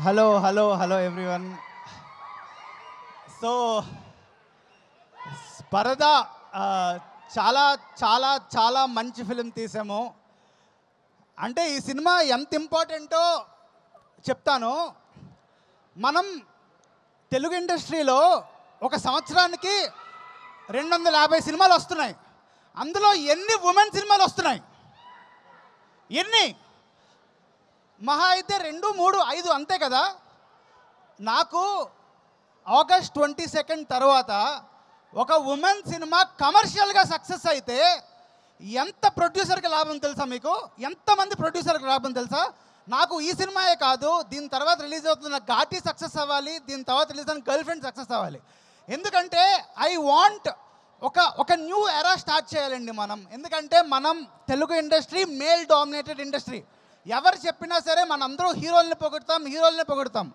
Hello everyone. So పరదా చాలా చాలా చాలా మంచి ఫిలిం తీసాము. అంటే ఈ సినిమా ఎంత ఇంపార్టెంటో చెప్తాను. మనం తెలుగు ఇండస్ట్రీలో ఒక సంవత్సరానికి 250 సినిమాలు వస్తున్నాయి. అందులో ఎన్ని ఉమెన్ సినిమాలు వస్తున్నాయి? ఎన్ని? మహా అయితే 2, 3, 5 అంతే కదా. నాకు ఆగస్ట్ 22 తర్వాత ఒక ఉమెన్ సినిమా కమర్షియల్గా సక్సెస్ అయితే ఎంత ప్రొడ్యూసర్కి లాభం తెలుసా? మీకు ఎంతమంది ప్రొడ్యూసర్కి లాభం తెలుసా? నాకు ఈ సినిమాయే కాదు, దీని తర్వాత రిలీజ్ అవుతున్న ఘాటీ సక్సెస్ అవ్వాలి, దీని తర్వాత రిలీజ్ అయిన గర్ల్ ఫ్రెండ్ సక్సెస్ అవ్వాలి. ఎందుకంటే ఐ వాంట్ ఒక న్యూ ఎరా స్టార్ట్ చేయాలండి మనం. ఎందుకంటే మనం Telugu industry male dominated industry. ఎవరు చెప్పినా సరే మనందరూ హీరోల్ని పొగుడుతాం.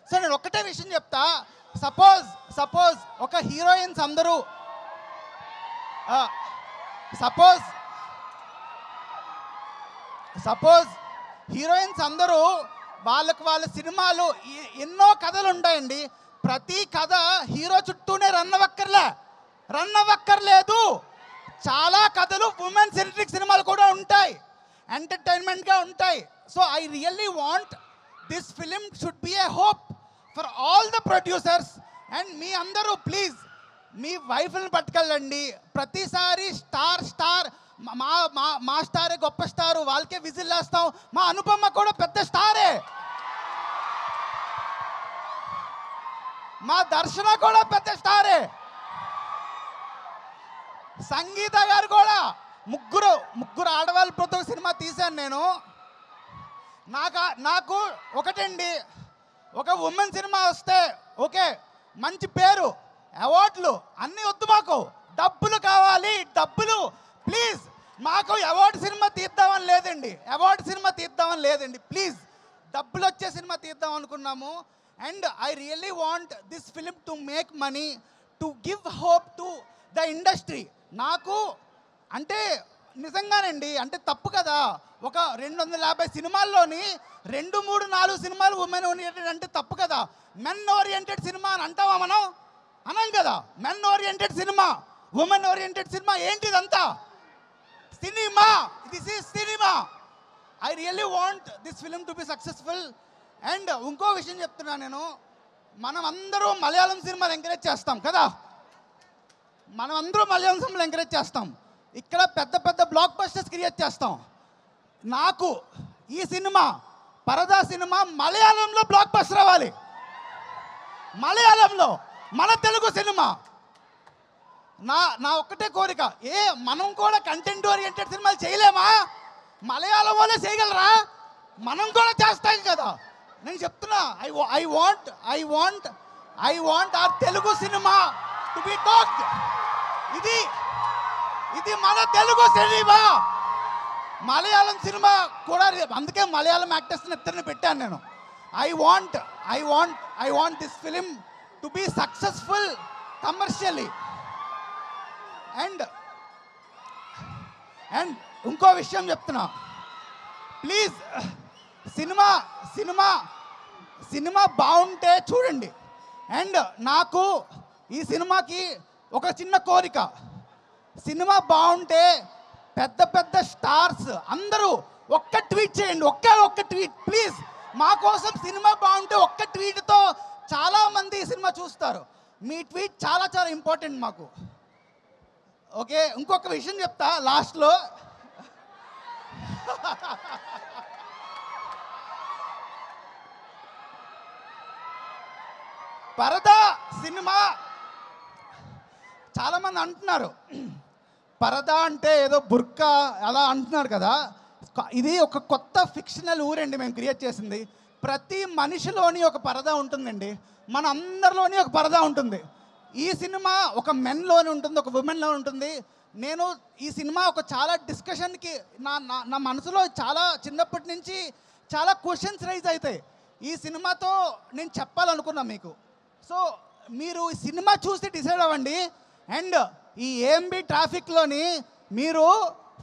సో నేను ఒక్కటే విషయం చెప్తా. సపోజ్ ఒక హీరోయిన్స్ అందరూ సపోజ్ హీరోయిన్స్ అందరూ వాళ్ళ సినిమాలు ఎన్నో కథలు ఉంటాయండి. ప్రతి కథ హీరో చుట్టూనే రన్ అవ్వక్కర్లేదు. చాలా కథలు ఉమెన్ సెంట్రిక్ సినిమాలు కూడా ఉంటాయి, ఎంటర్టైన్మెంట్గా ఉంటాయి. So I really want this film should be a hope for all the producers. And మీ అందరూ ప్లీజ్ మీ వైఫ్ని పట్టుకెళ్ళండి. ప్రతిసారి స్టార్ మా స్టారే గొప్ప స్టారు, వాళ్ళకే విజిల్ వేస్తాం. మా అనుపమ కూడా పెద్ద స్టారే, మా దర్శన కూడా పెద్ద స్టారే, సంగీత గారు కూడా. ముగ్గురు ఆడవాళ్ళతో సినిమా తీశాను నేను. నాకు ఒకటండి, ఒక ఉమెన్ సినిమా వస్తే ఓకే, మంచి పేరు, అవార్డులు అన్నీ వద్దు. మాకు డబ్బులు కావాలి, డబ్బులు ప్లీజ్. మాకు అవార్డు సినిమా తీద్దామని లేదండి, ప్లీజ్. డబ్బులు వచ్చే సినిమా తీద్దాం అనుకున్నాము. And I really want this film to make money, to give hope to the industry. నాకు అంటే నిజంగానండి, అంటే తప్పు కదా. ఒక 250 సినిమాల్లోని 2, 3, 4 సినిమాలు ఉమెన్ ఓరియంటెడ్ అంటే తప్పు కదా. మెన్ ఓరియంటెడ్ సినిమా అని అంటావా మనం? అనం కదా. Men oriented cinema, women oriented cinema ఏంటిదంతా? Cinema. This is cinema. I really want this film to be successful. And ఇంకో విషయం చెప్తున్నా నేను, మనం అందరూ మలయాళం సినిమాలు ఎంకరేజ్ చేస్తాం కదా. ఇక్కడ పెద్ద బ్లాక్ బస్టర్స్ క్రియేట్ చేస్తాం. నాకు ఈ సినిమా పరదా సినిమా మలయాళంలో బ్లాక్ బస్టర్ అవ్వాలి. మలయాళంలో మన తెలుగు సినిమా. నా ఒక్కటే కోరిక, మనం కూడా కంటెంట్ ఓరియంటెడ్ సినిమాలు చేయలేమా? మలయాళం వాళ్ళే చేయగలరా? మనం కూడా చేస్తాం కదా. నేను చెప్తున్నా, I want our Telugu cinema to be talked. ఇది మన తెలుగు సినిమా. మలయాళం సినిమా కూడా, అందుకే మలయాళం యాక్టర్స్ని ఇద్దరిని పెట్టాను నేను. I want this film to be successful commercially. And ఇంకో విషయం చెప్తున్నా, ప్లీజ్. సినిమా బాగుంటే చూడండి. అండ్ నాకు ఈ సినిమాకి ఒక చిన్న కోరిక, సినిమా బాగుంటే పెద్ద స్టార్స్ అందరూ ఒక్క ట్వీట్ చేయండి, ఒక్క ట్వీట్ ప్లీజ్. మా కోసం సినిమా బాగుంటే ఒక్క ట్వీట్తో చాలామంది ఈ సినిమా చూస్తారు. మీ ట్వీట్ చాలా చాలా ఇంపార్టెంట్ మాకు. ఓకే, ఇంకొక విషయం చెప్తా లాస్ట్లో. పరదా సినిమా చాలామంది అంటున్నారు, పరదా అంటే ఏదో బుర్కా అలా అంటున్నారు కదా. ఇది ఒక కొత్త ఫిక్షనల్ ఊరండి మేము క్రియేట్ చేసింది. ప్రతి మనిషిలోని ఒక పరదా ఉంటుందండి, మన అందరిలోని ఒక పరదా ఉంటుంది. ఈ సినిమా ఒక మెన్లోని ఉంటుంది, ఒక ఉమెన్లో ఉంటుంది. నేను ఈ సినిమా ఒక చాలా డిస్కషన్కి నా మనసులో చాలా చిన్నప్పటి నుంచి చాలా క్వశ్చన్స్ రైజ్ అవుతాయి. ఈ సినిమాతో నేను చెప్పాలనుకున్నా మీకు. సో మీరు ఈ సినిమా చూసి డిసైడ్ అవ్వండి. అండ్ ఈ ఏఎంబి ట్రాఫిక్లోని మీరు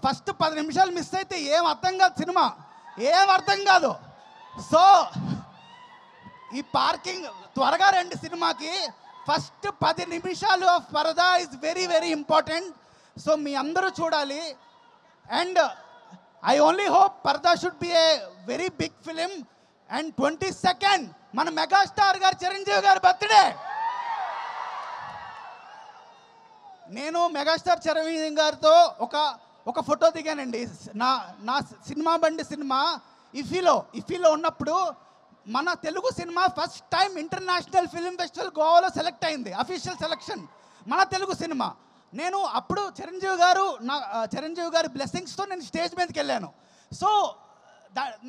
ఫస్ట్ 10 నిమిషాలు మిస్ అయితే ఏం అర్థం కాదు, సినిమా ఏం అర్థం కాదు. సో ఈ పార్కింగ్ త్వరగా రండి సినిమాకి. ఫస్ట్ 10 నిమిషాలు of Paradha is very very important. So మీ అందరూ చూడాలి. And I only hope Paradha should be a very big film. And 22nd మన మెగాస్టార్ గారు చిరంజీవి గారి బర్త్డే. నేను మెగాస్టార్ చిరంజీవి గారితో ఒక ఫోటో దిగానండి. నా సినిమా బండి సినిమా ఇఫీలో ఉన్నప్పుడు మన Telugu cinema first time international film festival గోవాలో సెలెక్ట్ అయింది. అఫీషియల్ సెలక్షన్ మన తెలుగు సినిమా. నేను అప్పుడు చిరంజీవి గారి బ్లెస్సింగ్స్తో నేను స్టేజ్ మీదకి వెళ్ళాను. సో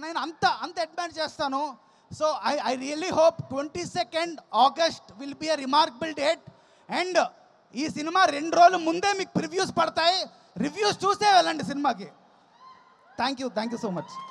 నేను అంత అడ్మైర్ చేస్తాను. So I really hope 22nd August will be a remarkable date. And ఈ సినిమా 2 రోజుల ముందే మీకు ప్రివ్యూస్ పడతాయి. రివ్యూస్ చూసే వెళ్ళండి సినిమాకి. Thank you so much.